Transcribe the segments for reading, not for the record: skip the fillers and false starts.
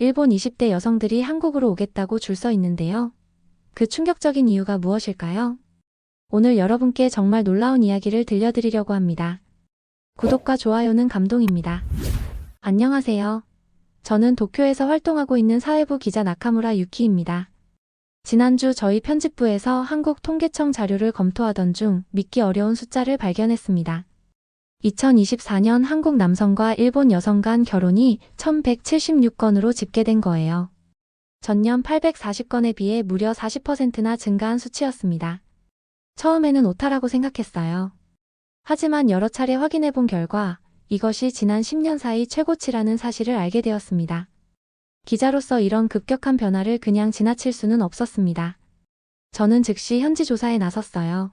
일본 20대 여성들이 한국으로 오겠다고 줄 서 있는데요. 그 충격적인 이유가 무엇일까요? 오늘 여러분께 정말 놀라운 이야기를 들려드리려고 합니다. 구독과 좋아요는 감동입니다. 안녕하세요. 저는 도쿄에서 활동하고 있는 사회부 기자 나카무라 유키입니다. 지난주 저희 편집부에서 한국통계청 자료를 검토하던 중 믿기 어려운 숫자를 발견했습니다. 2024년 한국 남성과 일본 여성 간 결혼이 1176건으로 집계된 거예요. 전년 840건에 비해 무려 40%나 증가한 수치였습니다. 처음에는 오타라고 생각했어요. 하지만 여러 차례 확인해 본 결과 이것이 지난 10년 사이 최고치라는 사실을 알게 되었습니다. 기자로서 이런 급격한 변화를 그냥 지나칠 수는 없었습니다. 저는 즉시 현지 조사에 나섰어요.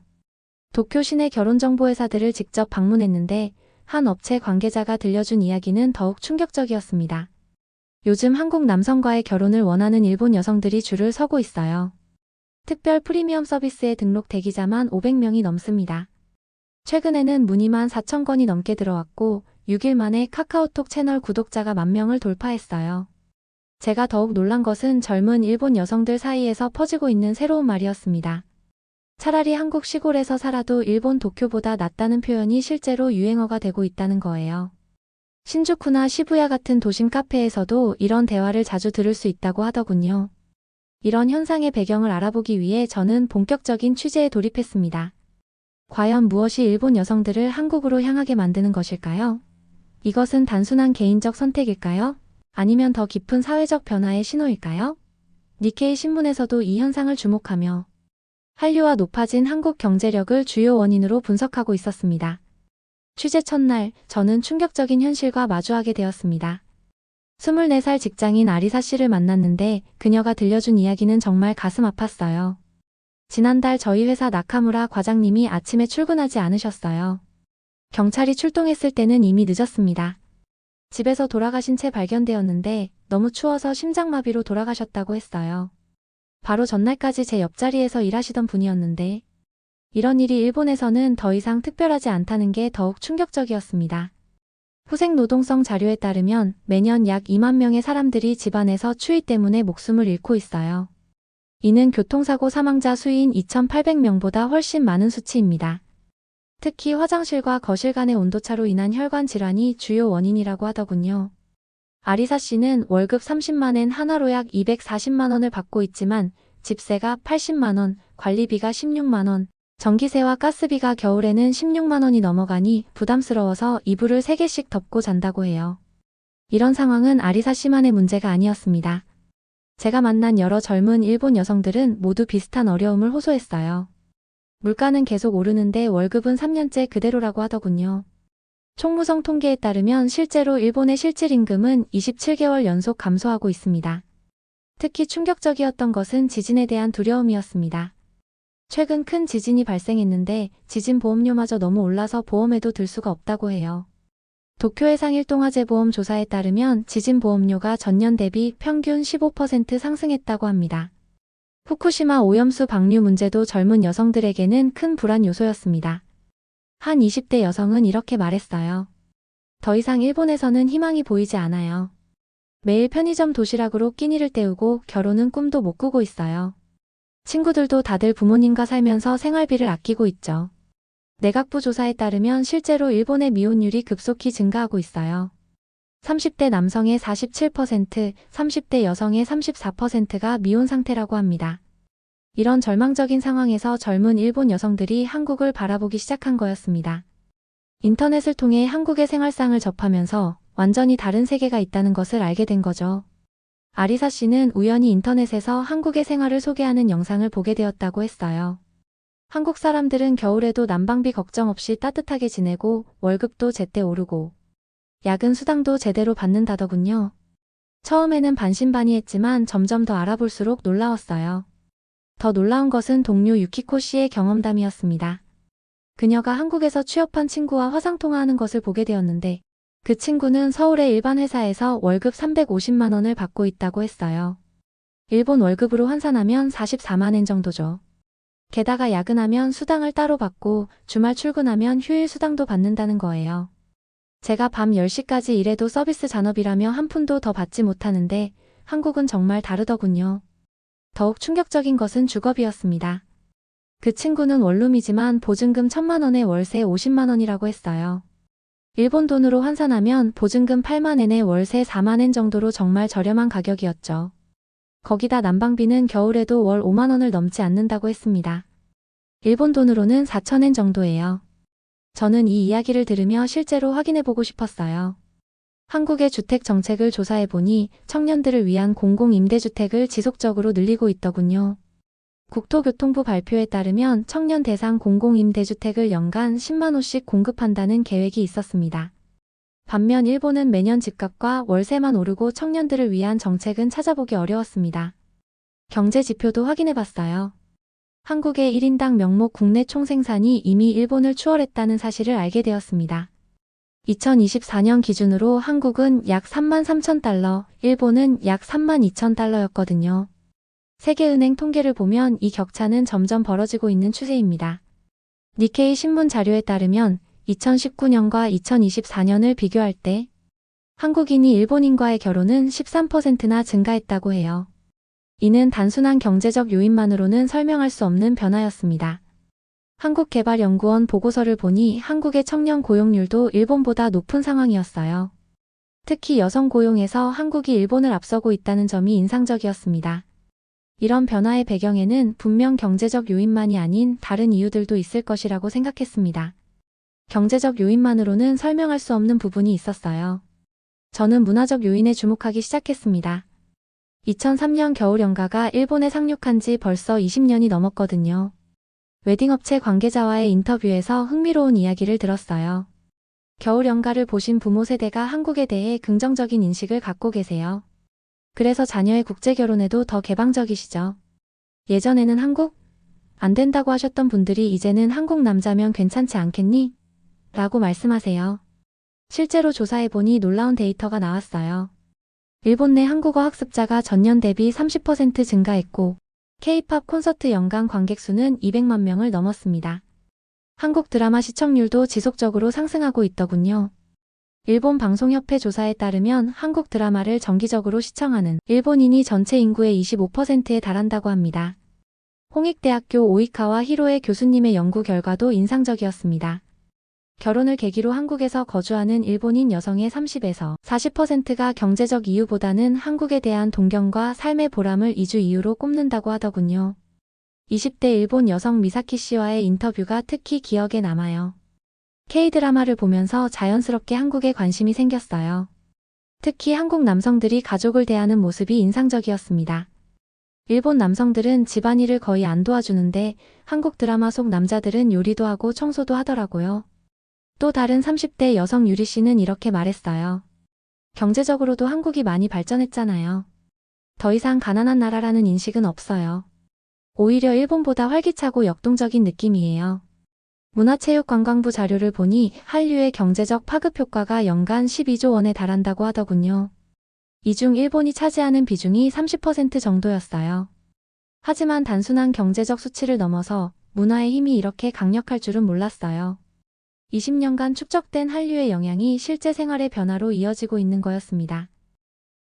도쿄 시내 결혼정보회사들을 직접 방문했는데 한 업체 관계자가 들려준 이야기는 더욱 충격적이었습니다. 요즘 한국 남성과의 결혼을 원하는 일본 여성들이 줄을 서고 있어요. 특별 프리미엄 서비스에 등록 대기자만 500명이 넘습니다. 최근에는 문의만 4,000건이 넘게 들어왔고 6일 만에 카카오톡 채널 구독자가 10,000명을 돌파했어요. 제가 더욱 놀란 것은 젊은 일본 여성들 사이에서 퍼지고 있는 새로운 말이었습니다. 차라리 한국 시골에서 살아도 일본 도쿄보다 낫다는 표현이 실제로 유행어가 되고 있다는 거예요. 신주쿠나 시부야 같은 도심 카페에서도 이런 대화를 자주 들을 수 있다고 하더군요. 이런 현상의 배경을 알아보기 위해 저는 본격적인 취재에 돌입했습니다. 과연 무엇이 일본 여성들을 한국으로 향하게 만드는 것일까요? 이것은 단순한 개인적 선택일까요? 아니면 더 깊은 사회적 변화의 신호일까요? 니케이 신문에서도 이 현상을 주목하며 한류와 높아진 한국 경제력을 주요 원인으로 분석하고 있었습니다. 취재 첫날, 저는 충격적인 현실과 마주하게 되었습니다. 24살 직장인 아리사 씨를 만났는데 그녀가 들려준 이야기는 정말 가슴 아팠어요. 지난달 저희 회사 나카무라 과장님이 아침에 출근하지 않으셨어요. 경찰이 출동했을 때는 이미 늦었습니다. 집에서 돌아가신 채 발견되었는데 너무 추워서 심장마비로 돌아가셨다고 했어요. 바로 전날까지 제 옆자리에서 일하시던 분이었는데 이런 일이 일본에서는 더 이상 특별하지 않다는 게 더욱 충격적이었습니다. 후생노동성 자료에 따르면 매년 약 2만 명의 사람들이 집안에서 추위 때문에 목숨을 잃고 있어요. 이는 교통사고 사망자 수인 2,800명보다 훨씬 많은 수치입니다. 특히 화장실과 거실 간의 온도차로 인한 혈관 질환이 주요 원인이라고 하더군요. 아리사 씨는 월급 30만엔 하나로 약 240만 원을 받고 있지만 집세가 80만 원, 관리비가 16만 원, 전기세와 가스비가 겨울에는 16만 원이 넘어가니 부담스러워서 이불을 3개씩 덮고 잔다고 해요. 이런 상황은 아리사 씨만의 문제가 아니었습니다. 제가 만난 여러 젊은 일본 여성들은 모두 비슷한 어려움을 호소했어요. 물가는 계속 오르는데 월급은 3년째 그대로라고 하더군요. 총무성 통계에 따르면 실제로 일본의 실질 임금은 27개월 연속 감소하고 있습니다. 특히 충격적이었던 것은 지진에 대한 두려움이었습니다. 최근 큰 지진이 발생했는데 지진 보험료마저 너무 올라서 보험에도 들 수가 없다고 해요. 도쿄 해상일동화재보험 조사에 따르면 지진 보험료가 전년 대비 평균 15% 상승했다고 합니다. 후쿠시마 오염수 방류 문제도 젊은 여성들에게는 큰 불안 요소였습니다. 한 20대 여성은 이렇게 말했어요. 더 이상 일본에서는 희망이 보이지 않아요. 매일 편의점 도시락으로 끼니를 때우고 결혼은 꿈도 못 꾸고 있어요. 친구들도 다들 부모님과 살면서 생활비를 아끼고 있죠. 내각부 조사에 따르면 실제로 일본의 미혼율이 급속히 증가하고 있어요. 30대 남성의 47%, 30대 여성의 34%가 미혼 상태라고 합니다. 이런 절망적인 상황에서 젊은 일본 여성들이 한국을 바라보기 시작한 거였습니다. 인터넷을 통해 한국의 생활상을 접하면서 완전히 다른 세계가 있다는 것을 알게 된 거죠. 아리사 씨는 우연히 인터넷에서 한국의 생활을 소개하는 영상을 보게 되었다고 했어요. 한국 사람들은 겨울에도 난방비 걱정 없이 따뜻하게 지내고 월급도 제때 오르고 야근 수당도 제대로 받는다더군요. 처음에는 반신반의했지만 점점 더 알아볼수록 놀라웠어요. 더 놀라운 것은 동료 유키코 씨의 경험담이었습니다. 그녀가 한국에서 취업한 친구와 화상통화하는 것을 보게 되었는데 그 친구는 서울의 일반 회사에서 월급 350만 원을 받고 있다고 했어요. 일본 월급으로 환산하면 44만 엔 정도죠. 게다가 야근하면 수당을 따로 받고 주말 출근하면 휴일 수당도 받는다는 거예요. 제가 밤 10시까지 일해도 서비스 잔업이라며 한 푼도 더 받지 못하는데 한국은 정말 다르더군요. 더욱 충격적인 것은 주거비였습니다. 그 친구는 원룸이지만 보증금 1,000만 원에 월세 50만 원이라고 했어요. 일본 돈으로 환산하면 보증금 8만 엔에 월세 4만 엔 정도로 정말 저렴한 가격이었죠. 거기다 난방비는 겨울에도 월 5만 원을 넘지 않는다고 했습니다. 일본 돈으로는 4천 엔 정도예요. 저는 이 이야기를 들으며 실제로 확인해보고 싶었어요. 한국의 주택 정책을 조사해보니 청년들을 위한 공공임대주택을 지속적으로 늘리고 있더군요. 국토교통부 발표에 따르면 청년 대상 공공임대주택을 연간 10만 호씩 공급한다는 계획이 있었습니다. 반면 일본은 매년 집값과 월세만 오르고 청년들을 위한 정책은 찾아보기 어려웠습니다. 경제 지표도 확인해봤어요. 한국의 1인당 명목 국내 총생산이 이미 일본을 추월했다는 사실을 알게 되었습니다. 2024년 기준으로 한국은 약 3만 3천 달러, 일본은 약 3만 2천 달러였거든요. 세계은행 통계를 보면 이 격차는 점점 벌어지고 있는 추세입니다. 니케이 신문 자료에 따르면 2019년과 2024년을 비교할 때 한국인이 일본인과의 결혼은 13%나 증가했다고 해요. 이는 단순한 경제적 요인만으로는 설명할 수 없는 변화였습니다. 한국개발연구원 보고서를 보니 한국의 청년 고용률도 일본보다 높은 상황이었어요. 특히 여성 고용에서 한국이 일본을 앞서고 있다는 점이 인상적이었습니다. 이런 변화의 배경에는 분명 경제적 요인만이 아닌 다른 이유들도 있을 것이라고 생각했습니다. 경제적 요인만으로는 설명할 수 없는 부분이 있었어요. 저는 문화적 요인에 주목하기 시작했습니다. 2003년 겨울연가가 일본에 상륙한 지 벌써 20년이 넘었거든요. 웨딩업체 관계자와의 인터뷰에서 흥미로운 이야기를 들었어요. 겨울연가를 보신 부모 세대가 한국에 대해 긍정적인 인식을 갖고 계세요. 그래서 자녀의 국제결혼에도 더 개방적이시죠. 예전에는 한국? 안 된다고 하셨던 분들이 이제는 한국 남자면 괜찮지 않겠니? 라고 말씀하세요. 실제로 조사해보니 놀라운 데이터가 나왔어요. 일본 내 한국어 학습자가 전년 대비 30% 증가했고 K-팝 콘서트 연간 관객 수는 200만 명을 넘었습니다. 한국 드라마 시청률도 지속적으로 상승하고 있더군요. 일본 방송협회 조사에 따르면 한국 드라마를 정기적으로 시청하는 일본인이 전체 인구의 25%에 달한다고 합니다. 홍익대학교 오이카와 히로에 교수님의 연구 결과도 인상적이었습니다. 결혼을 계기로 한국에서 거주하는 일본인 여성의 30에서 40%가 경제적 이유보다는 한국에 대한 동경과 삶의 보람을 이주 이유로 꼽는다고 하더군요. 20대 일본 여성 미사키 씨와의 인터뷰가 특히 기억에 남아요. K-드라마를 보면서 자연스럽게 한국에 관심이 생겼어요. 특히 한국 남성들이 가족을 대하는 모습이 인상적이었습니다. 일본 남성들은 집안일을 거의 안 도와주는데 한국 드라마 속 남자들은 요리도 하고 청소도 하더라고요. 또 다른 30대 여성 유리 씨는 이렇게 말했어요. 경제적으로도 한국이 많이 발전했잖아요. 더 이상 가난한 나라라는 인식은 없어요. 오히려 일본보다 활기차고 역동적인 느낌이에요. 문화체육관광부 자료를 보니 한류의 경제적 파급 효과가 연간 12조 원에 달한다고 하더군요. 이 중 일본이 차지하는 비중이 30% 정도였어요. 하지만 단순한 경제적 수치를 넘어서 문화의 힘이 이렇게 강력할 줄은 몰랐어요. 20년간 축적된 한류의 영향이 실제 생활의 변화로 이어지고 있는 거였습니다.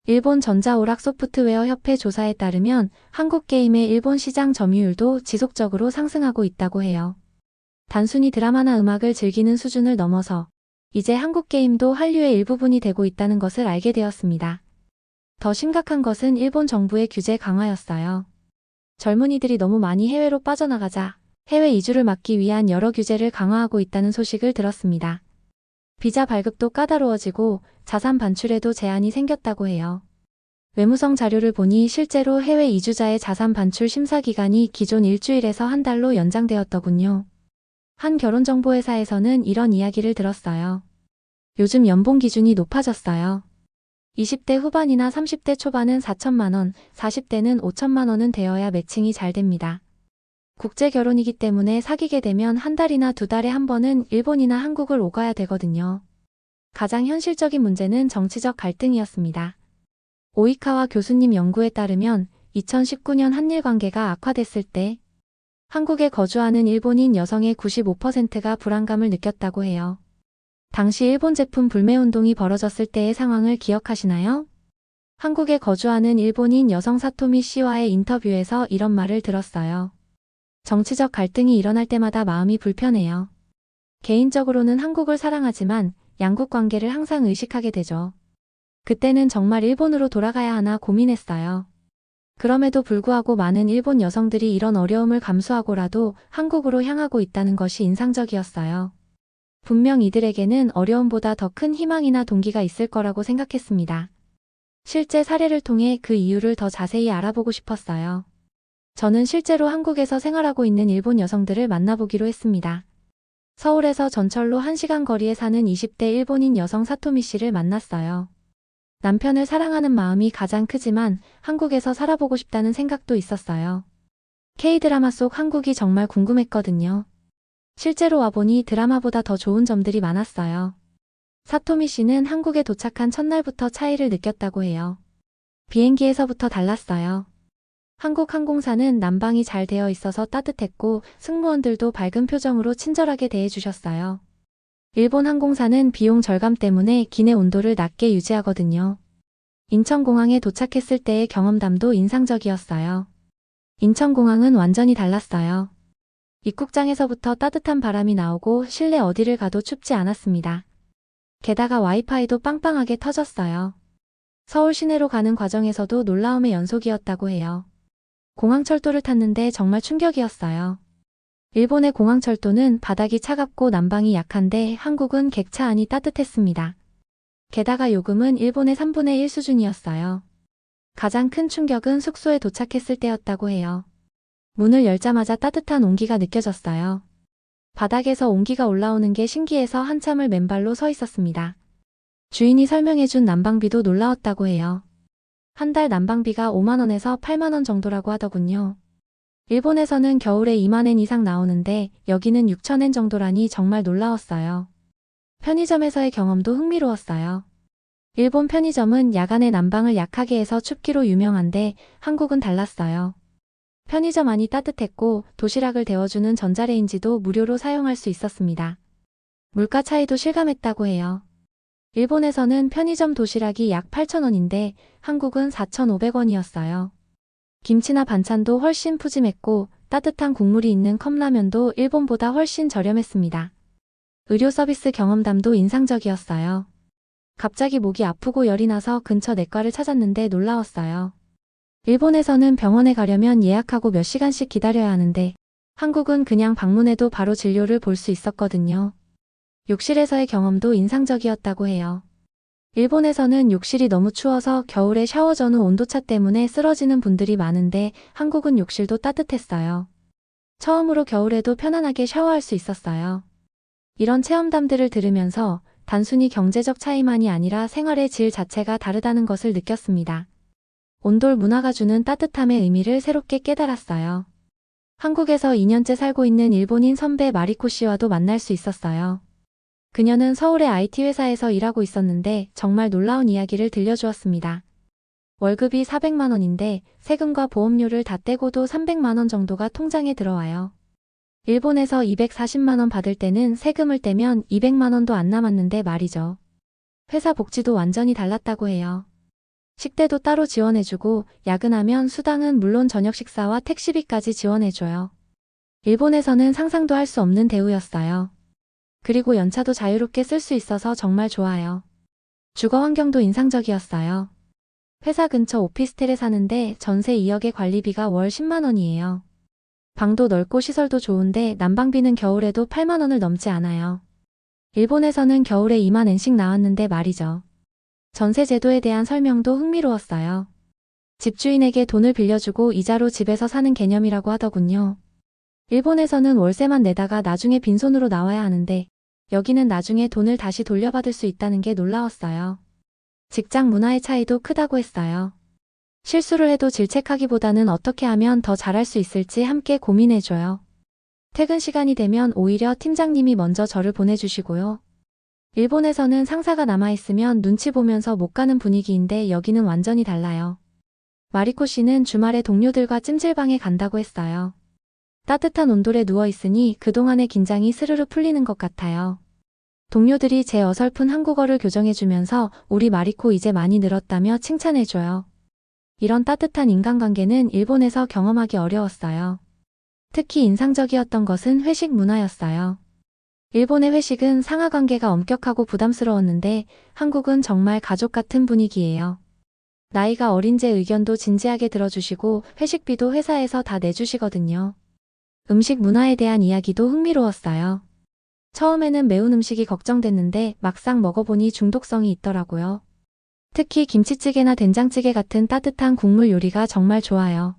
일본 전자오락 소프트웨어 협회 조사에 따르면 한국 게임의 일본 시장 점유율도 지속적으로 상승하고 있다고 해요. 단순히 드라마나 음악을 즐기는 수준을 넘어서 이제 한국 게임도 한류의 일부분이 되고 있다는 것을 알게 되었습니다. 더 심각한 것은 일본 정부의 규제 강화였어요. 젊은이들이 너무 많이 해외로 빠져나가자 해외 이주를 막기 위한 여러 규제를 강화하고 있다는 소식을 들었습니다. 비자 발급도 까다로워지고 자산 반출에도 제한이 생겼다고 해요. 외무성 자료를 보니 실제로 해외 이주자의 자산 반출 심사 기간이 기존 일주일에서 한 달로 연장되었더군요. 한 결혼정보회사에서는 이런 이야기를 들었어요. 요즘 연봉 기준이 높아졌어요. 20대 후반이나 30대 초반은 4천만 원, 40대는 5천만 원은 되어야 매칭이 잘 됩니다. 국제 결혼이기 때문에 사귀게 되면 한 달이나 두 달에 한 번은 일본이나 한국을 오가야 되거든요. 가장 현실적인 문제는 정치적 갈등이었습니다. 오이카와 교수님 연구에 따르면 2019년 한일 관계가 악화됐을 때 한국에 거주하는 일본인 여성의 95%가 불안감을 느꼈다고 해요. 당시 일본 제품 불매운동이 벌어졌을 때의 상황을 기억하시나요? 한국에 거주하는 일본인 여성 사토미 씨와의 인터뷰에서 이런 말을 들었어요. 정치적 갈등이 일어날 때마다 마음이 불편해요. 개인적으로는 한국을 사랑하지만 양국 관계를 항상 의식하게 되죠. 그때는 정말 일본으로 돌아가야 하나 고민했어요. 그럼에도 불구하고 많은 일본 여성들이 이런 어려움을 감수하고라도 한국으로 향하고 있다는 것이 인상적이었어요. 분명 이들에게는 어려움보다 더 큰 희망이나 동기가 있을 거라고 생각했습니다. 실제 사례를 통해 그 이유를 더 자세히 알아보고 싶었어요. 저는 실제로 한국에서 생활하고 있는 일본 여성들을 만나보기로 했습니다. 서울에서 전철로 1시간 거리에 사는 20대 일본인 여성 사토미 씨를 만났어요. 남편을 사랑하는 마음이 가장 크지만 한국에서 살아보고 싶다는 생각도 있었어요. K-드라마 속 한국이 정말 궁금했거든요. 실제로 와보니 드라마보다 더 좋은 점들이 많았어요. 사토미 씨는 한국에 도착한 첫날부터 차이를 느꼈다고 해요. 비행기에서부터 달랐어요. 한국 항공사는 난방이 잘 되어 있어서 따뜻했고 승무원들도 밝은 표정으로 친절하게 대해주셨어요. 일본 항공사는 비용 절감 때문에 기내 온도를 낮게 유지하거든요. 인천공항에 도착했을 때의 경험담도 인상적이었어요. 인천공항은 완전히 달랐어요. 입국장에서부터 따뜻한 바람이 나오고 실내 어디를 가도 춥지 않았습니다. 게다가 와이파이도 빵빵하게 터졌어요. 서울 시내로 가는 과정에서도 놀라움의 연속이었다고 해요. 공항철도를 탔는데 정말 충격이었어요. 일본의 공항철도는 바닥이 차갑고 난방이 약한데 한국은 객차 안이 따뜻했습니다. 게다가 요금은 일본의 3분의 1 수준이었어요. 가장 큰 충격은 숙소에 도착했을 때였다고 해요. 문을 열자마자 따뜻한 온기가 느껴졌어요. 바닥에서 온기가 올라오는 게 신기해서 한참을 맨발로 서 있었습니다. 주인이 설명해준 난방비도 놀라웠다고 해요. 한 달 난방비가 5만 원에서 8만 원 정도라고 하더군요. 일본에서는 겨울에 2만 엔 이상 나오는데 여기는 6천 엔 정도라니 정말 놀라웠어요. 편의점에서의 경험도 흥미로웠어요. 일본 편의점은 야간에 난방을 약하게 해서 춥기로 유명한데 한국은 달랐어요. 편의점 안이 따뜻했고 도시락을 데워주는 전자레인지도 무료로 사용할 수 있었습니다. 물가 차이도 실감했다고 해요. 일본에서는 편의점 도시락이 약 8,000원인데 한국은 4,500원이었어요. 김치나 반찬도 훨씬 푸짐했고 따뜻한 국물이 있는 컵라면도 일본보다 훨씬 저렴했습니다. 의료 서비스 경험담도 인상적이었어요. 갑자기 목이 아프고 열이 나서 근처 내과를 찾았는데 놀라웠어요. 일본에서는 병원에 가려면 예약하고 몇 시간씩 기다려야 하는데 한국은 그냥 방문해도 바로 진료를 볼 수 있었거든요. 욕실에서의 경험도 인상적이었다고 해요. 일본에서는 욕실이 너무 추워서 겨울에 샤워 전후 온도차 때문에 쓰러지는 분들이 많은데 한국은 욕실도 따뜻했어요. 처음으로 겨울에도 편안하게 샤워할 수 있었어요. 이런 체험담들을 들으면서 단순히 경제적 차이만이 아니라 생활의 질 자체가 다르다는 것을 느꼈습니다. 온돌 문화가 주는 따뜻함의 의미를 새롭게 깨달았어요. 한국에서 2년째 살고 있는 일본인 선배 마리코 씨와도 만날 수 있었어요. 그녀는 서울의 IT 회사에서 일하고 있었는데 정말 놀라운 이야기를 들려주었습니다. 월급이 400만 원인데 세금과 보험료를 다 떼고도 300만 원 정도가 통장에 들어와요. 일본에서 240만 원 받을 때는 세금을 떼면 200만 원도 안 남았는데 말이죠. 회사 복지도 완전히 달랐다고 해요. 식대도 따로 지원해주고 야근하면 수당은 물론 저녁 식사와 택시비까지 지원해줘요. 일본에서는 상상도 할 수 없는 대우였어요. 그리고 연차도 자유롭게 쓸 수 있어서 정말 좋아요. 주거 환경도 인상적이었어요. 회사 근처 오피스텔에 사는데 전세 2억에 관리비가 월 10만 원이에요. 방도 넓고 시설도 좋은데 난방비는 겨울에도 8만 원을 넘지 않아요. 일본에서는 겨울에 2만 엔씩 나왔는데 말이죠. 전세 제도에 대한 설명도 흥미로웠어요. 집주인에게 돈을 빌려주고 이자로 집에서 사는 개념이라고 하더군요. 일본에서는 월세만 내다가 나중에 빈손으로 나와야 하는데 여기는 나중에 돈을 다시 돌려받을 수 있다는 게 놀라웠어요. 직장 문화의 차이도 크다고 했어요. 실수를 해도 질책하기보다는 어떻게 하면 더 잘할 수 있을지 함께 고민해줘요. 퇴근 시간이 되면 오히려 팀장님이 먼저 저를 보내주시고요. 일본에서는 상사가 남아있으면 눈치 보면서 못 가는 분위기인데 여기는 완전히 달라요. 마리코 씨는 주말에 동료들과 찜질방에 간다고 했어요. 따뜻한 온돌에 누워있으니 그동안의 긴장이 스르르 풀리는 것 같아요. 동료들이 제 어설픈 한국어를 교정해주면서 우리 마리코 이제 많이 늘었다며 칭찬해줘요. 이런 따뜻한 인간관계는 일본에서 경험하기 어려웠어요. 특히 인상적이었던 것은 회식 문화였어요. 일본의 회식은 상하관계가 엄격하고 부담스러웠는데 한국은 정말 가족 같은 분위기예요. 나이가 어린 제 의견도 진지하게 들어주시고 회식비도 회사에서 다 내주시거든요. 음식 문화에 대한 이야기도 흥미로웠어요. 처음에는 매운 음식이 걱정됐는데 막상 먹어보니 중독성이 있더라고요. 특히 김치찌개나 된장찌개 같은 따뜻한 국물 요리가 정말 좋아요.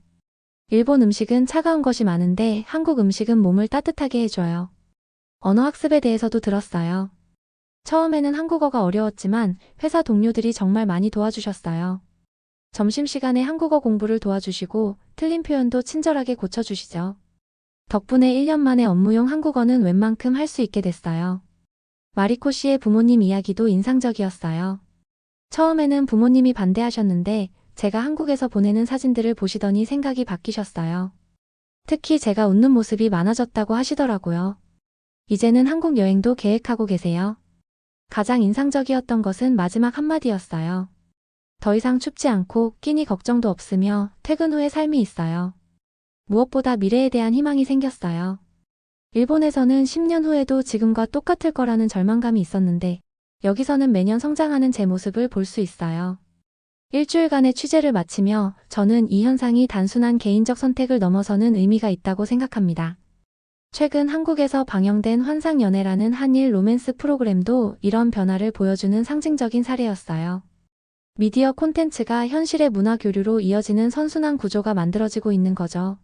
일본 음식은 차가운 것이 많은데 한국 음식은 몸을 따뜻하게 해줘요. 언어 학습에 대해서도 들었어요. 처음에는 한국어가 어려웠지만 회사 동료들이 정말 많이 도와주셨어요. 점심시간에 한국어 공부를 도와주시고 틀린 표현도 친절하게 고쳐주시죠. 덕분에 1년 만에 업무용 한국어는 웬만큼 할 수 있게 됐어요. 마리코 씨의 부모님 이야기도 인상적이었어요. 처음에는 부모님이 반대하셨는데 제가 한국에서 보내는 사진들을 보시더니 생각이 바뀌셨어요. 특히 제가 웃는 모습이 많아졌다고 하시더라고요. 이제는 한국 여행도 계획하고 계세요. 가장 인상적이었던 것은 마지막 한마디였어요. 더 이상 춥지 않고 끼니 걱정도 없으며 퇴근 후의 삶이 있어요. 무엇보다 미래에 대한 희망이 생겼어요. 일본에서는 10년 후에도 지금과 똑같을 거라는 절망감이 있었는데 여기서는 매년 성장하는 제 모습을 볼 수 있어요. 일주일간의 취재를 마치며 저는 이 현상이 단순한 개인적 선택을 넘어서는 의미가 있다고 생각합니다. 최근 한국에서 방영된 환상연애라는 한일 로맨스 프로그램도 이런 변화를 보여주는 상징적인 사례였어요. 미디어 콘텐츠가 현실의 문화 교류로 이어지는 선순환 구조가 만들어지고 있는 거죠.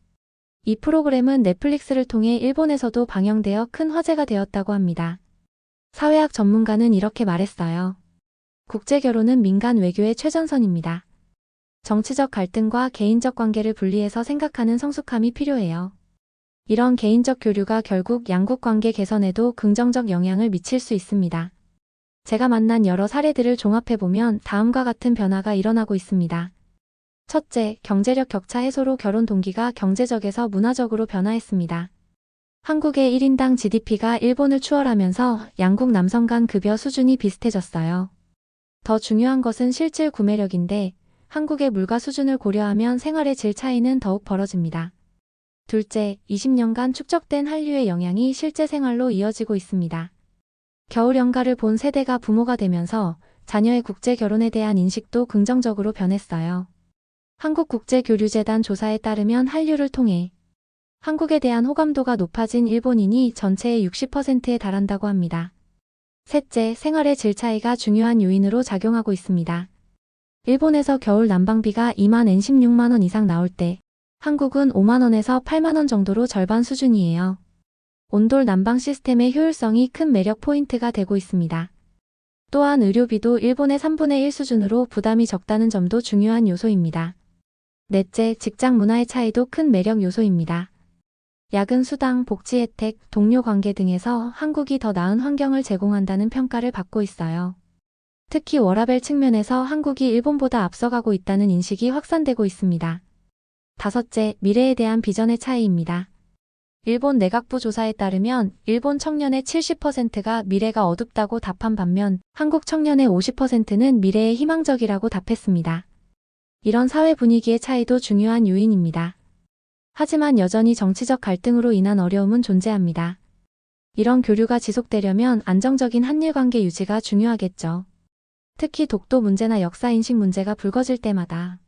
이 프로그램은 넷플릭스를 통해 일본에서도 방영되어 큰 화제가 되었다고 합니다. 사회학 전문가는 이렇게 말했어요. 국제결혼은 민간 외교의 최전선입니다. 정치적 갈등과 개인적 관계를 분리해서 생각하는 성숙함이 필요해요. 이런 개인적 교류가 결국 양국 관계 개선에도 긍정적 영향을 미칠 수 있습니다. 제가 만난 여러 사례들을 종합해보면 다음과 같은 변화가 일어나고 있습니다. 첫째, 경제력 격차 해소로 결혼 동기가 경제적에서 문화적으로 변화했습니다. 한국의 1인당 GDP가 일본을 추월하면서 양국 남성 간 급여 수준이 비슷해졌어요. 더 중요한 것은 실질 구매력인데 한국의 물가 수준을 고려하면 생활의 질 차이는 더욱 벌어집니다. 둘째, 20년간 축적된 한류의 영향이 실제 생활로 이어지고 있습니다. 겨울 연가를 본 세대가 부모가 되면서 자녀의 국제 결혼에 대한 인식도 긍정적으로 변했어요. 한국국제교류재단 조사에 따르면 한류를 통해 한국에 대한 호감도가 높아진 일본인이 전체의 60%에 달한다고 합니다. 셋째, 생활의 질 차이가 중요한 요인으로 작용하고 있습니다. 일본에서 겨울 난방비가 2만 엔 16만 원 이상 나올 때 한국은 5만 원에서 8만 원 정도로 절반 수준이에요. 온돌 난방 시스템의 효율성이 큰 매력 포인트가 되고 있습니다. 또한 의료비도 일본의 3분의 1 수준으로 부담이 적다는 점도 중요한 요소입니다. 넷째, 직장 문화의 차이도 큰 매력 요소입니다. 야근 수당, 복지 혜택, 동료 관계 등에서 한국이 더 나은 환경을 제공한다는 평가를 받고 있어요. 특히 워라밸 측면에서 한국이 일본보다 앞서가고 있다는 인식이 확산되고 있습니다. 다섯째, 미래에 대한 비전의 차이입니다. 일본 내각부 조사에 따르면 일본 청년의 70%가 미래가 어둡다고 답한 반면 한국 청년의 50%는 미래에 희망적이라고 답했습니다. 이런 사회 분위기의 차이도 중요한 요인입니다. 하지만 여전히 정치적 갈등으로 인한 어려움은 존재합니다. 이런 교류가 지속되려면 안정적인 한일 관계 유지가 중요하겠죠. 특히 독도 문제나 역사인식 문제가 불거질 때마다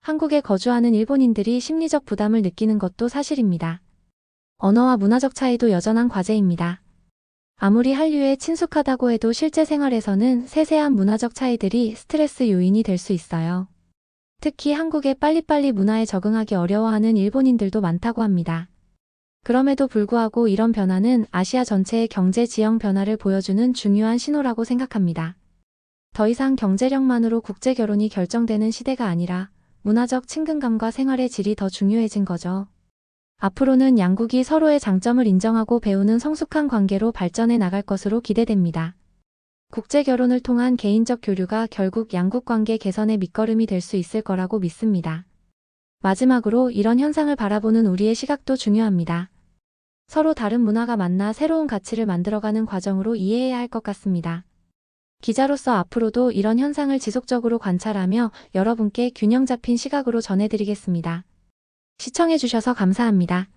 한국에 거주하는 일본인들이 심리적 부담을 느끼는 것도 사실입니다. 언어와 문화적 차이도 여전한 과제입니다. 아무리 한류에 친숙하다고 해도 실제 생활에서는 세세한 문화적 차이들이 스트레스 요인이 될 수 있어요. 특히 한국의 빨리빨리 문화에 적응하기 어려워하는 일본인들도 많다고 합니다. 그럼에도 불구하고 이런 변화는 아시아 전체의 경제 지형 변화를 보여주는 중요한 신호라고 생각합니다. 더 이상 경제력만으로 국제 결혼이 결정되는 시대가 아니라 문화적 친근감과 생활의 질이 더 중요해진 거죠. 앞으로는 양국이 서로의 장점을 인정하고 배우는 성숙한 관계로 발전해 나갈 것으로 기대됩니다. 국제 결혼을 통한 개인적 교류가 결국 양국 관계 개선의 밑거름이 될 수 있을 거라고 믿습니다. 마지막으로 이런 현상을 바라보는 우리의 시각도 중요합니다. 서로 다른 문화가 만나 새로운 가치를 만들어가는 과정으로 이해해야 할 것 같습니다. 기자로서 앞으로도 이런 현상을 지속적으로 관찰하며 여러분께 균형 잡힌 시각으로 전해드리겠습니다. 시청해주셔서 감사합니다.